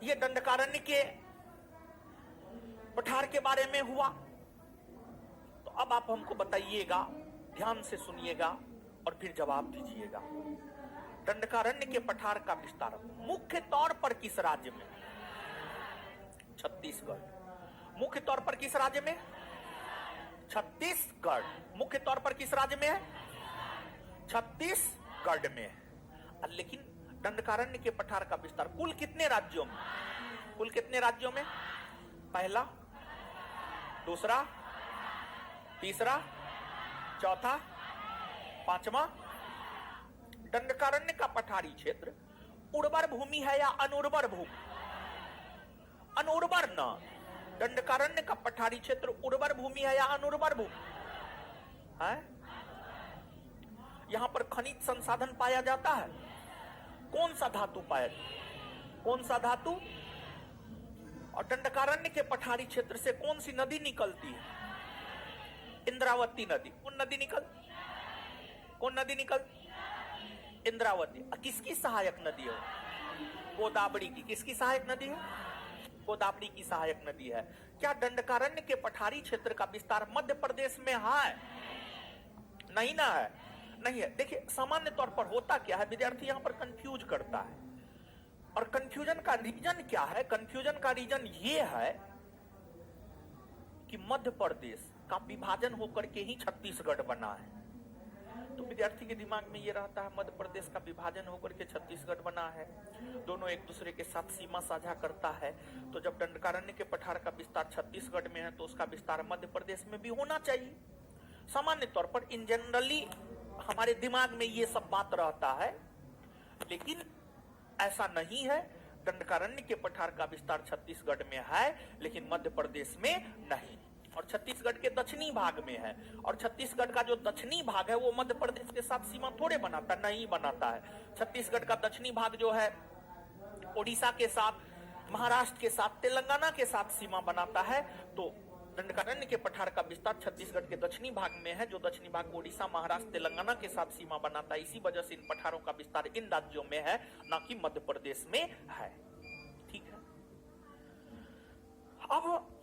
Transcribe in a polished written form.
ये दंडकारण्य के पठार के बारे में हुआ। तो अब आप हमको बताइएगा, ध्यान से सुनिएगा और फिर जवाब दीजिएगा। दंडकारण्य के पठार का विस्तार मुख्य तौर पर किस राज्य में? छत्तीसगढ़। मुख्य तौर पर किस राज्य में? छत्तीसगढ़। मुख्य तौर पर किस राज्य में है? छत्तीसगढ़ में है। लेकिन दंडकारण्य के पठार का विस्तार कुल कितने राज्यों में? कुल कितने राज्यों में? पहला, दूसरा, तीसरा, चौथा, पांचवा। दंडकारण्य का पठारी क्षेत्र उर्वर भूमि है या अनुर्वर भूमि? अनुर्वर न। दंडकारण्य का पठारी क्षेत्र उर्वर भूमि है या अनुर्वर भूमि है? यहां पर खनिज संसाधन पाया जाता है। कौन सा धातु पाया जाता? कौन सा धातु? और दंडकारण्य के पठारी क्षेत्र से कौन सी नदी निकलती है? इंद्रावती नदी। कौन नदी निकल? कौन नदी निकल? इंद्रावती। किसकी सहायक नदी है? गोदावरी की। किसकी सहायक नदी है? गोदावरी की सहायक नदी है। क्या दंडकारण्य के पठारी क्षेत्र का विस्तार मध्य प्रदेश में है? नहीं ना है, नहीं है। देखिए, सामान्य तौर पर होता क्या है, विद्यार्थी यहां पर कंफ्यूज करता है। और कंफ्यूजन का रीजन क्या है? कंफ्यूजन का रीजन ये है कि मध्य प्रदेश का विभाजन होकर के ही छत्तीसगढ़ बना है। तो विद्यार्थी के दिमाग में ये रहता है मध्य प्रदेश का विभाजन होकर के छत्तीसगढ़ बना है, दोनों एक दूसरे के साथ सीमा साझा करता है। तो जब दंडकारण्य के पठार का विस्तार छत्तीसगढ़ में है तो उसका विस्तार मध्य प्रदेश में भी होना चाहिए। सामान्य तौर पर इन जनरली हमारे दिमाग में ये सब बात रहता है, लेकिन ऐसा नहीं है। दंडकारण्य के पठार का विस्तार छत्तीसगढ़ में है लेकिन मध्य प्रदेश में नहीं, और छत्तीसगढ़ के दक्षिणी भाग में है। और छत्तीसगढ़ का जो दक्षिणी भाग है वो मध्य प्रदेश के साथ सीमा थोड़े बनाता, नहीं बनाता है। छत्तीसगढ़ का दक्षिणी भाग जो है ओडिशा के साथ, महाराष्ट्र के साथ, तेलंगाना के साथ सीमा बनाता है। तो दंडकारण्य के पठार का विस्तार छत्तीसगढ़ के दक्षिणी भाग में है, जो दक्षिणी भाग ओडिशा, महाराष्ट्र, तेलंगाना के साथ सीमा बनाता है। इसी वजह से इन पठारों का विस्तार इन राज्यों में है, ना कि मध्य प्रदेश में है। ठीक है। अब